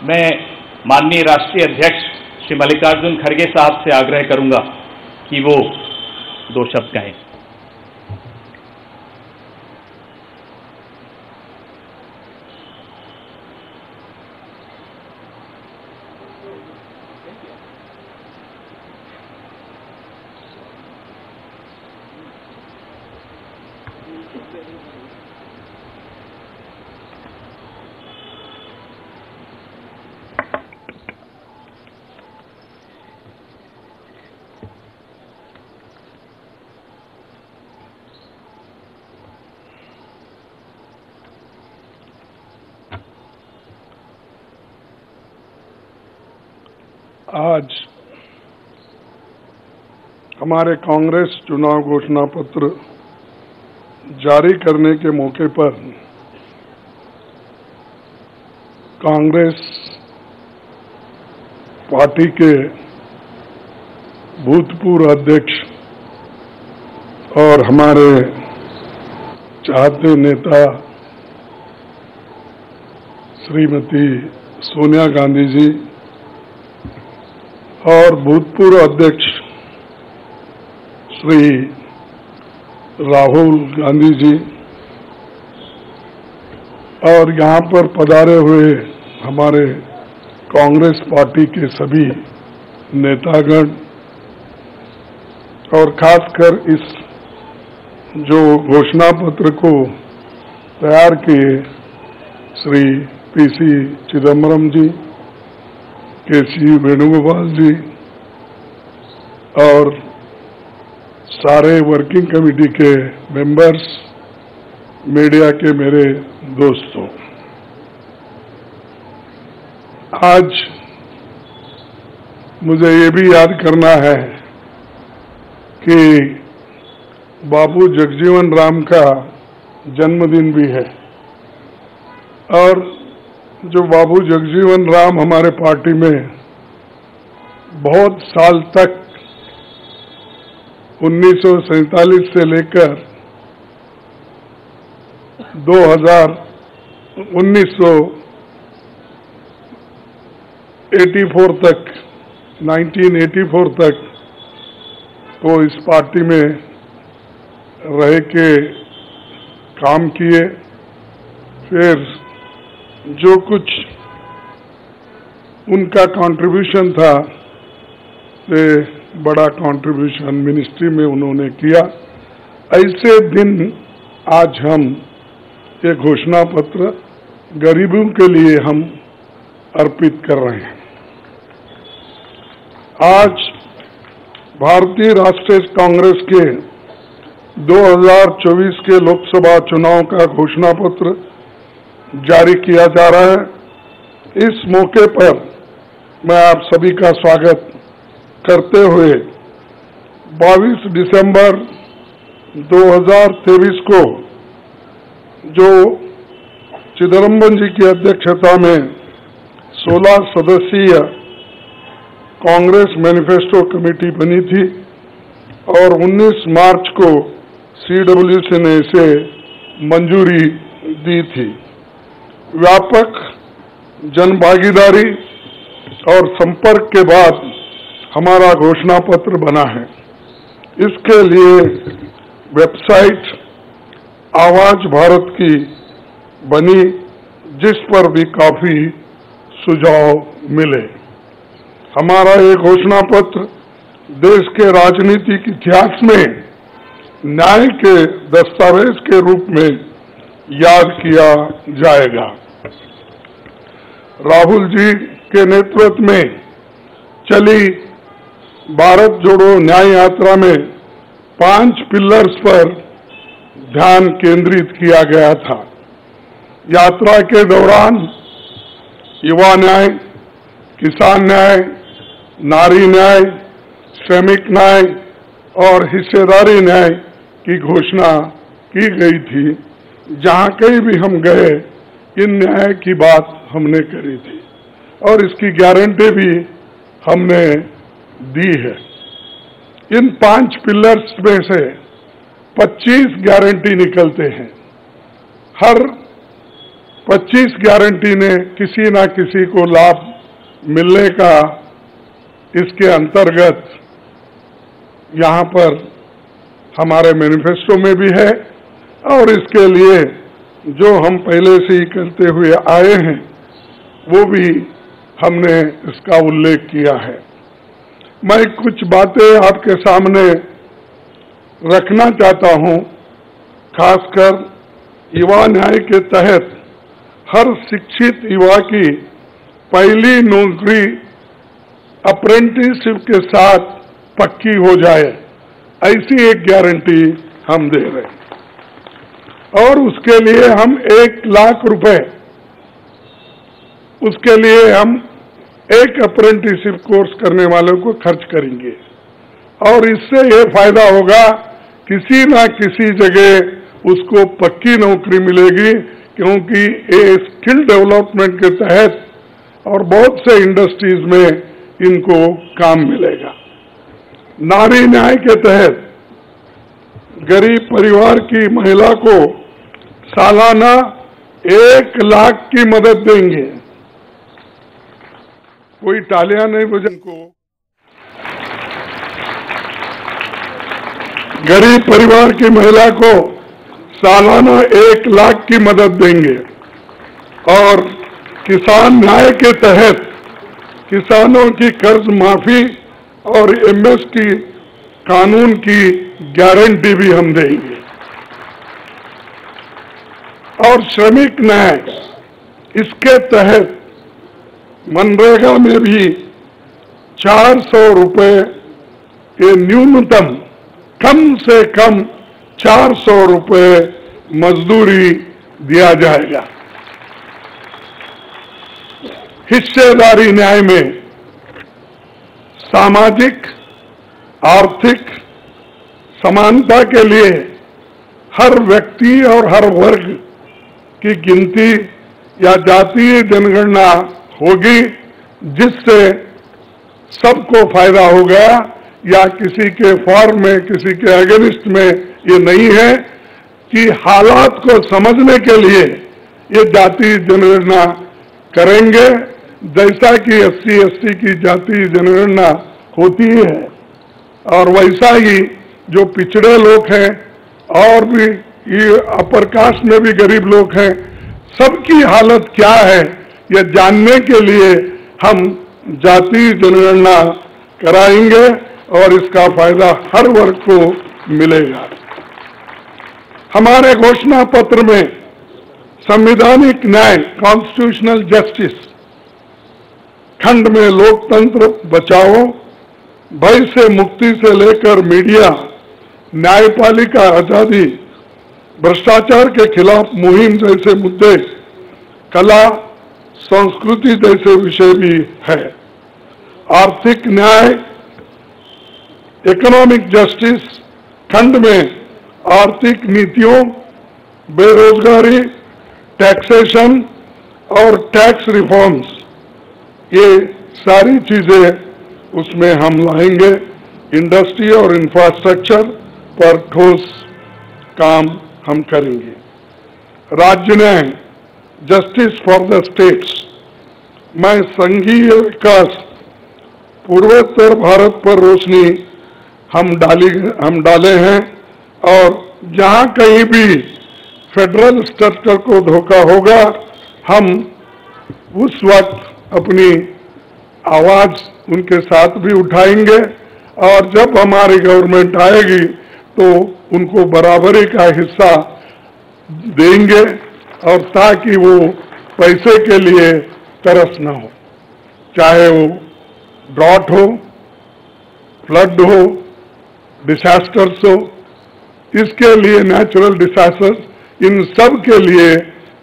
मैं माननीय राष्ट्रीय अध्यक्ष श्री मल्लिकार्जुन खड़गे साहब से आग्रह करूंगा कि वो 2 शब्द कहें। आज हमारे कांग्रेस चुनाव घोषणा पत्र जारी करने के मौके पर कांग्रेस पार्टी के भूतपूर्व अध्यक्ष और हमारे चाहते नेता श्रीमती सोनिया गांधी जी और भूतपूर्व अध्यक्ष श्री राहुल गांधी जी और यहाँ पर पधारे हुए हमारे कांग्रेस पार्टी के सभी नेतागण और खासकर इस जो घोषणा पत्र को तैयार किए श्री पीसी चिदम्बरम जी, केसी वेणुगोपाल जी और सारे वर्किंग कमेटी के मेंबर्स, मीडिया के मेरे दोस्तों, आज मुझे ये भी याद करना है कि बाबू जगजीवन राम का जन्मदिन भी है और जो बाबू जगजीवन राम हमारे पार्टी में बहुत साल तक 1947 से लेकर 1984 तक 1984 तक वो इस पार्टी में रह के काम किए। फिर जो कुछ उनका कंट्रीब्यूशन था से बड़ा कंट्रीब्यूशन मिनिस्ट्री में उन्होंने किया। ऐसे दिन आज हम ये घोषणा पत्र गरीबों के लिए हम अर्पित कर रहे हैं। आज भारतीय राष्ट्रीय कांग्रेस के 2024 के लोकसभा चुनाव का घोषणा पत्र जारी किया जा रहा है। इस मौके पर मैं आप सभी का स्वागत करते हुए 22 दिसंबर 2023 को जो चिदम्बरम जी की अध्यक्षता में 16 सदस्यीय कांग्रेस मैनिफेस्टो कमेटी बनी थी और 19 मार्च को CWC ने इसे मंजूरी दी थी। व्यापक जनभागीदारी और संपर्क के बाद हमारा घोषणा पत्र बना है। इसके लिए वेबसाइट आवाज भारत की बनी, जिस पर भी काफी सुझाव मिले। हमारा ये घोषणा पत्र देश के राजनीतिक इतिहास में न्याय के दस्तावेज के रूप में याद किया जाएगा। राहुल जी के नेतृत्व में चली भारत जोड़ो न्याय यात्रा में 5 पिलर्स पर ध्यान केंद्रित किया गया था। यात्रा के दौरान युवा न्याय, किसान न्याय, नारी न्याय, श्रमिक न्याय और हिस्सेदारी न्याय की घोषणा की गई थी। जहां कहीं भी हम गए इन न्याय की बात हमने करी थी और इसकी गारंटी भी हमने दी है। इन 5 पिलर्स में से 25 गारंटी निकलते हैं। हर 25 गारंटी ने किसी ना किसी को लाभ मिलने का इसके अंतर्गत यहाँ पर हमारे मैनिफेस्टो में भी है और इसके लिए जो हम पहले से ही करते हुए आए हैं वो भी हमने इसका उल्लेख किया है। मैं कुछ बातें आपके सामने रखना चाहता हूं। खासकर युवा न्याय के तहत हर शिक्षित युवा की पहली नौकरी अप्रेंटिसशिप के साथ पक्की हो जाए, ऐसी एक गारंटी हम दे रहे हैं और उसके लिए हम 1 लाख रुपए उसके लिए हम एक अप्रेंटिसशिप कोर्स करने वालों को खर्च करेंगे और इससे ये फायदा होगा, किसी ना किसी जगह उसको पक्की नौकरी मिलेगी, क्योंकि ये स्किल डेवलपमेंट के तहत और बहुत से इंडस्ट्रीज में इनको काम मिलेगा। नारी न्याय के तहत गरीब परिवार की महिला को सालाना 1 लाख की मदद देंगे। कोई टालियां नहीं बजाएं को। गरीब परिवार की महिला को सालाना 1 लाख की मदद देंगे और किसान न्याय के तहत किसानों की कर्ज माफी और एमएसपी कानून की गारंटी भी हम देंगे और श्रमिक न्याय, इसके तहत मनरेगा में भी 400 रुपए के न्यूनतम, कम से कम 400 रुपए मजदूरी दिया जाएगा। हिस्सेदारी न्याय में सामाजिक आर्थिक समानता के लिए हर व्यक्ति और हर वर्ग की गिनती या जातीय जनगणना होगी, जिससे सबको फायदा होगा, या किसी के फॉर में किसी के अगेंस्ट में ये नहीं है कि हालात को समझने के लिए ये जातीय जनगणना करेंगे, जैसा कि SC/ST की जातीय जनगणना होती है और वैसा ही जो पिछड़े लोग हैं और भी ये अपर कास्ट में भी गरीब लोग हैं, सबकी हालत क्या है ये जानने के लिए हम जातीय जनगणना कराएंगे और इसका फायदा हर वर्ग को मिलेगा। हमारे घोषणा पत्र में संवैधानिक न्याय, कॉन्स्टिट्यूशनल जस्टिस खंड में लोकतंत्र बचाओ, भय से मुक्ति से लेकर मीडिया, न्यायपालिका आजादी, भ्रष्टाचार के खिलाफ मुहिम जैसे मुद्दे, कला संस्कृति जैसे विषय भी है। आर्थिक न्याय, इकोनॉमिक जस्टिस खंड में आर्थिक नीतियों, बेरोजगारी, टैक्सेशन और टैक्स रिफॉर्म्स, ये सारी चीजें उसमें हम लाएंगे। इंडस्ट्री और इंफ्रास्ट्रक्चर पर ठोस काम हम करेंगे। राज्य न्याय, जस्टिस फॉर द स्टेट्स, मैं संघीय विकास, पूर्वोत्तर भारत पर रोशनी हम डाले हैं और जहां कहीं भी फेडरल स्ट्रक्चर को धोखा होगा, हम उस वक्त अपनी आवाज उनके साथ भी उठाएंगे और जब हमारी गवर्नमेंट आएगी तो उनको बराबरी का हिस्सा देंगे और ताकि वो पैसे के लिए तरस न हो, चाहे वो ड्रॉट हो, फ्लड हो, डिसास्टर्स हो। इसके लिए नेचुरल डिसास्टर्स, इन सब के लिए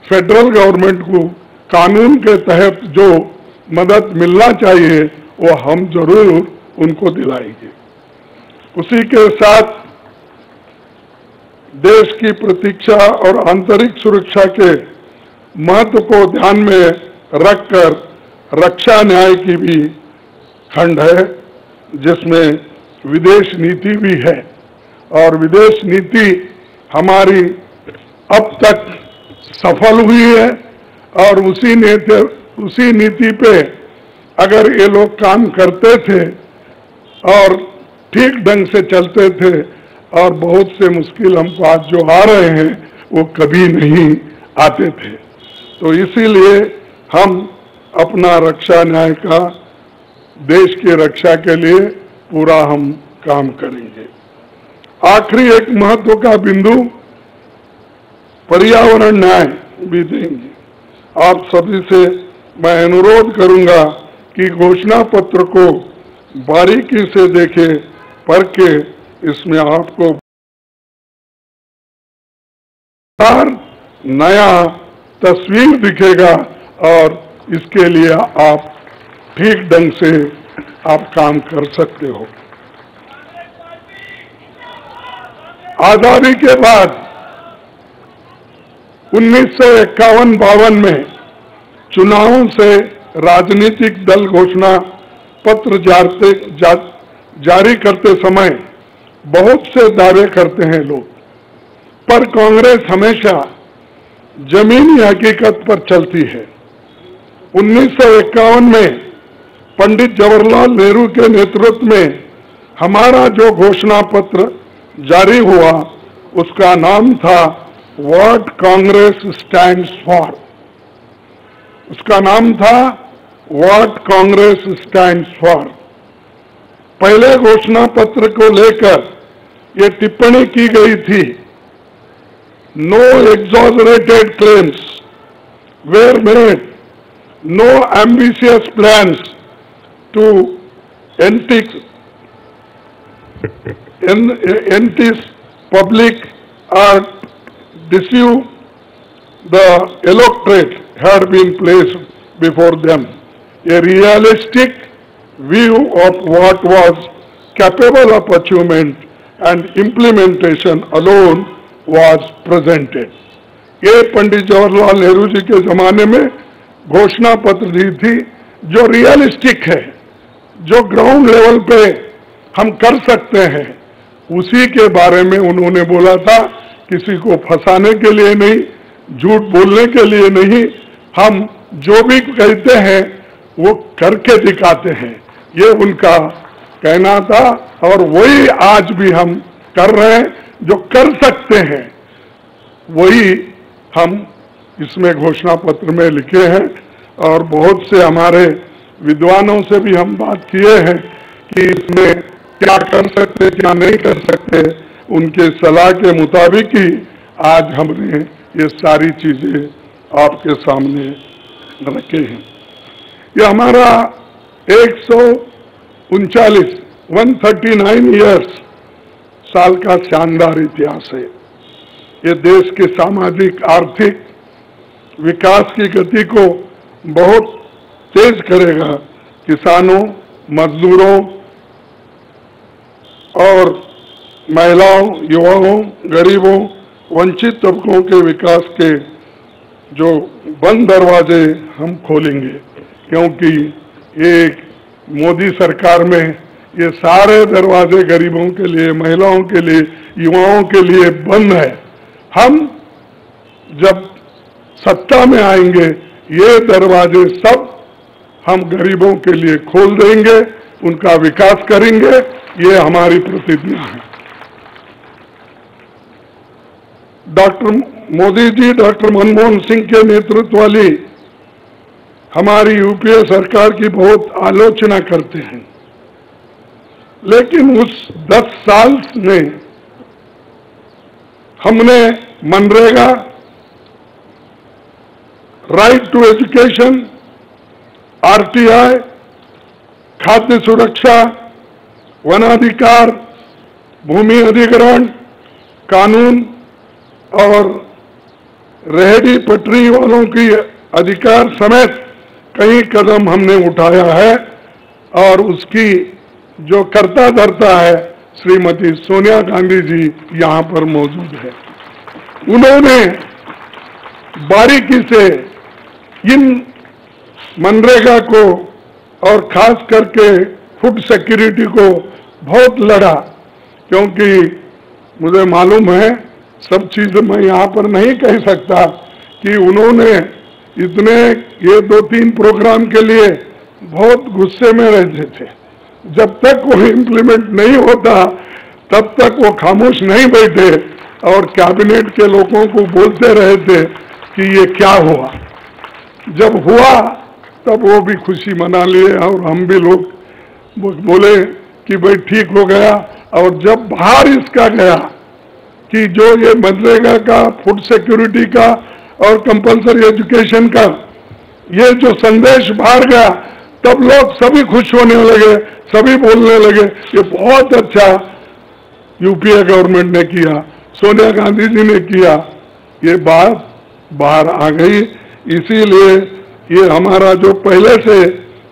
फेडरल गवर्नमेंट को कानून के तहत जो मदद मिलना चाहिए वो हम जरूर उनको दिलाएंगे। उसी के साथ देश की प्रतीक्षा और आंतरिक सुरक्षा के महत्व को ध्यान में रखकर रक्षा न्याय की भी खंड है, जिसमें विदेश नीति भी है और विदेश नीति हमारी अब तक सफल हुई है और उसी नीति पे अगर ये लोग काम करते थे और ठीक ढंग से चलते थे और बहुत से मुश्किल हमको आज जो आ रहे हैं वो कभी नहीं आते थे। तो इसीलिए हम अपना रक्षा न्याय का देश की रक्षा के लिए पूरा हम काम करेंगे। आखिरी एक महत्व का बिंदु पर्यावरण न्याय भी देंगे। आप सभी से मैं अनुरोध करूंगा कि घोषणा पत्र को बारीकी से देखे, पढ़ के इसमें आपको नया तस्वीर दिखेगा और इसके लिए आप ठीक ढंग से आप काम कर सकते हो। आजादी के बाद 1951-52 में चुनावों से राजनीतिक दल घोषणा पत्र जारी करते समय बहुत से दावे करते हैं लोग, पर कांग्रेस हमेशा जमीनी हकीकत पर चलती है। 1951 में पंडित जवाहरलाल नेहरू के नेतृत्व में हमारा जो घोषणा पत्र जारी हुआ उसका नाम था व्हाट कांग्रेस स्टैंड्स फॉर। उसका नाम था व्हाट कांग्रेस स्टैंड्स फॉर। पहले घोषणा पत्र को लेकर ये टिप्पणी की गई थी, no exaggerated claims were made, no ambitious plans to entice public or deceive the electorate had been placed before them. A realistic view of what was capable of achievement and implementation alone was presented. ये पंडित जवाहरलाल नेहरू जी के जमाने में घोषणा पत्र दी थी जो realistic है, जो ग्राउंड लेवल पे हम कर सकते हैं, उसी के बारे में उन्होंने बोला था। किसी को फंसाने के लिए नहीं, झूठ बोलने के लिए नहीं, हम जो भी कहते हैं वो करके दिखाते हैं, ये उनका कहना था। और वही आज भी हम कर रहे हैं, जो कर सकते हैं वही हम इसमें घोषणा पत्र में लिखे हैं। और बहुत से हमारे विद्वानों से भी हम बात किए हैं कि इसमें क्या कर सकते क्या नहीं कर सकते, उनके सलाह के मुताबिक ही आज हमने ये सारी चीजें आपके सामने रखे हैं। ये हमारा 139 ईयर्स साल का शानदार इतिहास है। ये देश के सामाजिक आर्थिक विकास की गति को बहुत तेज करेगा। किसानों, मजदूरों और महिलाओं, युवाओं, गरीबों, वंचित तबकों के विकास के जो बंद दरवाजे हम खोलेंगे, क्योंकि एक मोदी सरकार में ये सारे दरवाजे गरीबों के लिए, महिलाओं के लिए, युवाओं के लिए बंद है। हम जब सत्ता में आएंगे ये दरवाजे सब हम गरीबों के लिए खोल देंगे, उनका विकास करेंगे, ये हमारी प्रतिज्ञा है। डॉक्टर मोदी जी, डॉक्टर मनमोहन सिंह के नेतृत्व वाली हमारी यूपीए सरकार की बहुत आलोचना करते हैं, लेकिन उस 10 साल में हमने MNREGA, right to education, RTI, खाद्य सुरक्षा, वनाधिकार, भूमि अधिग्रहण कानून और रेहड़ी पटरी वालों की अधिकार समेत कई कदम हमने उठाया है। और उसकी जो कर्ता धर्ता है श्रीमती सोनिया गांधी जी यहाँ पर मौजूद है। उन्होंने बारीकी से इन मनरेगा को और खास करके फूड सिक्योरिटी को बहुत लड़ा, क्योंकि मुझे मालूम है, सब चीज मैं यहाँ पर नहीं कह सकता कि उन्होंने इतने ये 2-3 प्रोग्राम के लिए बहुत गुस्से में रहते थे। जब तक वो इम्प्लीमेंट नहीं होता तब तक वो खामोश नहीं बैठे और कैबिनेट के लोगों को बोलते रहे थे कि ये क्या हुआ। जब हुआ तब वो भी खुशी मना लिए और हम भी लोग बोले कि भाई ठीक हो गया। और जब बाहर इसका गया कि जो ये मनरेगा का, फूड सिक्योरिटी का और कंपल्सरी एजुकेशन का ये जो संदेश बाहर गया, तब लोग सभी खुश होने लगे, सभी बोलने लगे ये बहुत अच्छा यूपीए गवर्नमेंट ने किया, सोनिया गांधी जी ने किया। ये बात बाहर आ गई। इसीलिए ये हमारा जो पहले से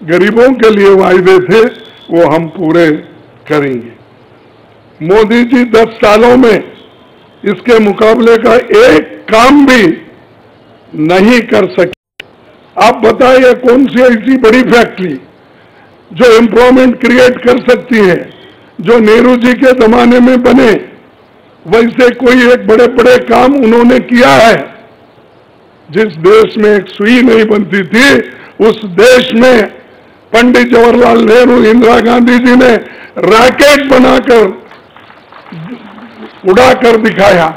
गरीबों के लिए वायदे थे वो हम पूरे करेंगे। मोदी जी 10 सालों में इसके मुकाबले का एक काम भी नहीं कर सके। आप बताइए कौन सी ऐसी बड़ी फैक्ट्री जो एम्प्लॉयमेंट क्रिएट कर सकती है, जो नेहरू जी के जमाने में बने वैसे कोई एक बड़े बड़े काम उन्होंने किया है। जिस देश में एक सुई नहीं बनती थी उस देश में पंडित जवाहरलाल नेहरू, इंदिरा गांधी जी ने रॉकेट बनाकर उड़ाकर दिखाया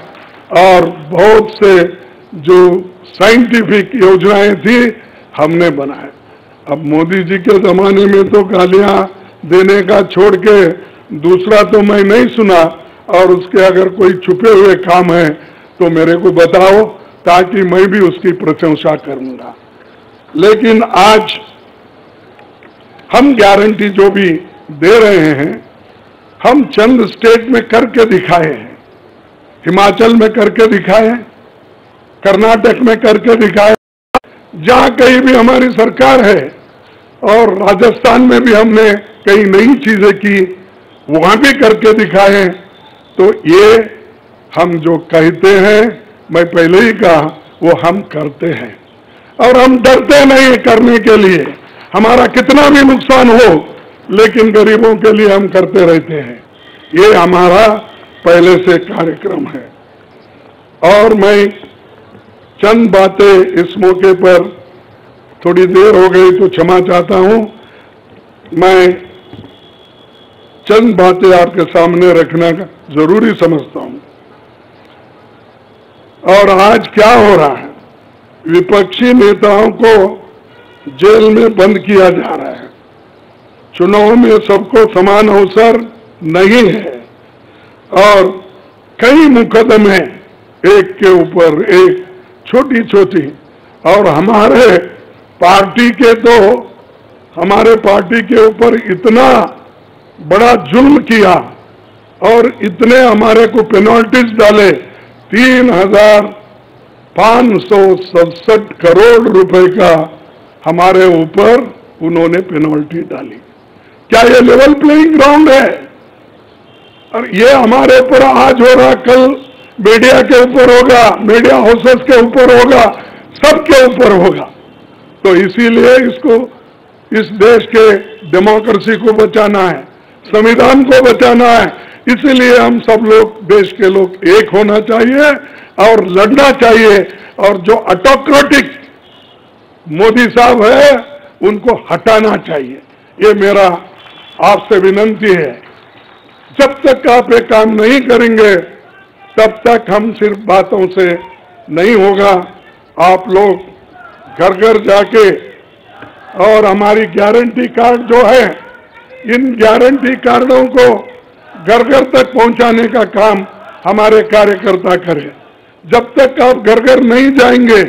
और बहुत से जो साइंटिफिक योजनाएं थी हमने बनाए। अब मोदी जी के जमाने में तो गालियां देने का छोड़ के दूसरा तो मैं नहीं सुना, और उसके अगर कोई छुपे हुए काम है तो मेरे को बताओ ताकि मैं भी उसकी प्रशंसा करूंगा। लेकिन आज हम गारंटी जो भी दे रहे हैं हम चंद स्टेट में करके दिखाए हैं। हिमाचल में करके दिखाए, कर्नाटक में करके दिखाए, जहां कहीं भी हमारी सरकार है, और राजस्थान में भी हमने कई नई चीजें की, वहां भी करके दिखाए। तो ये हम जो कहते हैं, मैं पहले ही कहा, वो हम करते हैं और हम डरते नहीं करने के लिए। हमारा कितना भी नुकसान हो लेकिन गरीबों के लिए हम करते रहते हैं। ये हमारा पहले से कार्यक्रम है। और मैं चंद बातें इस मौके पर, थोड़ी देर हो गई तो क्षमा चाहता हूं, मैं चंद बातें आपके सामने रखना जरूरी समझता हूं। और आज क्या हो रहा है, विपक्षी नेताओं को जेल में बंद किया जा रहा है। चुनाव में सबको समान अवसर नहीं है और कई मुकदमे एक के ऊपर एक, छोटी छोटी, और हमारे पार्टी के ऊपर इतना बड़ा जुल्म किया और इतने हमारे को पेनल्टीज डाले। 3,567 करोड़ रुपए का हमारे ऊपर उन्होंने पेनल्टी डाली। क्या ये लेवल प्लेइंग ग्राउंड है? और ये हमारे ऊपर आज हो रहा, कल मीडिया के ऊपर होगा, मीडिया हाउसेस के ऊपर होगा, सबके ऊपर होगा। तो इसीलिए इसको, इस देश के डेमोक्रेसी को बचाना है, संविधान को बचाना है। इसीलिए हम सब लोग, देश के लोग एक होना चाहिए और लड़ना चाहिए। और जो ऑटोक्रेटिक मोदी साहब है उनको हटाना चाहिए। ये मेरा आपसे विनती है। जब तक आप ये काम नहीं करेंगे तब तक हम सिर्फ बातों से नहीं होगा। आप लोग घर घर जाके, और हमारी गारंटी कार्ड जो है, इन गारंटी कार्डों को घर घर तक पहुंचाने का काम हमारे कार्यकर्ता करें। जब तक आप घर घर नहीं जाएंगे,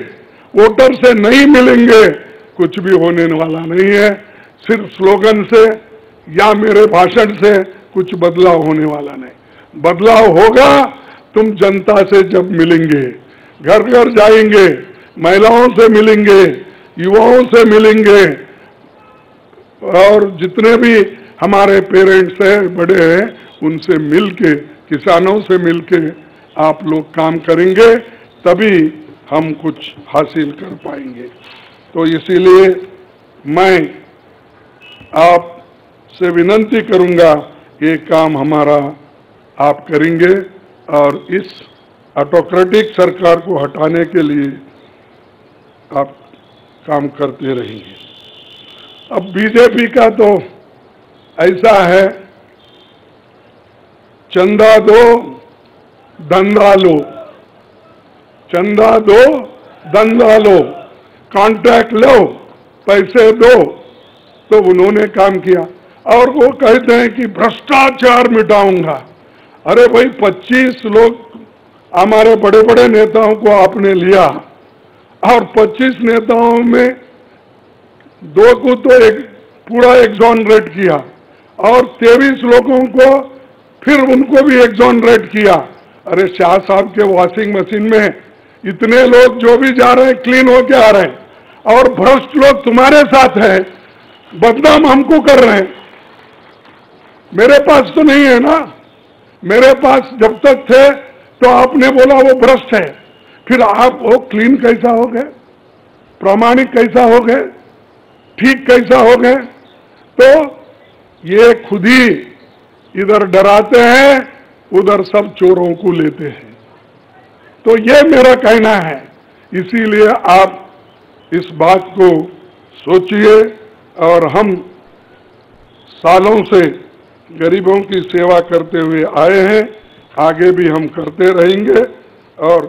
वोटर से नहीं मिलेंगे, कुछ भी होने वाला नहीं है। सिर्फ स्लोगन से या मेरे भाषण से कुछ बदलाव होने वाला नहीं। बदलाव होगा तुम जनता से जब मिलेंगे, घर घर जाएंगे, महिलाओं से मिलेंगे, युवाओं से मिलेंगे, और जितने भी हमारे पेरेंट्स हैं, बड़े हैं, उनसे मिलके, किसानों से मिलके आप लोग काम करेंगे, तभी हम कुछ हासिल कर पाएंगे। तो इसीलिए मैं आपसे विनती करूंगा, ये काम हमारा आप करेंगे और इस ऑटोक्रेटिक सरकार को हटाने के लिए आप काम करते रहेंगे। अब बीजेपी का तो ऐसा है, चंदा दो धंधा लो, चंदा दो धंधा लो, कॉन्ट्रैक्ट लो पैसे दो। तो उन्होंने काम किया और वो कहते हैं कि भ्रष्टाचार मिटाऊंगा। अरे भाई 25 लोग हमारे बड़े बड़े नेताओं को आपने लिया और 25 नेताओं में 2 को तो पूरा एक्सोनरेट किया और 23 लोगों को फिर उनको भी एक्सोनरेट किया। अरे शाह साहब के वॉशिंग मशीन में इतने लोग जो भी जा रहे हैं क्लीन होके आ रहे हैं और भ्रष्ट लोग तुम्हारे साथ हैं, बदनाम हमको कर रहे हैं। मेरे पास तो नहीं है ना, मेरे पास जब तक थे तो आपने बोला वो भ्रष्ट है, फिर आप वो क्लीन कैसा हो गए, प्रामाणिक कैसा हो गए, ठीक कैसा हो गए? तो ये खुद ही इधर डराते हैं, उधर सब चोरों को लेते हैं। तो ये मेरा कहना है, इसीलिए आप इस बात को सोचिए। और हम सालों से गरीबों की सेवा करते हुए आए हैं, आगे भी हम करते रहेंगे। और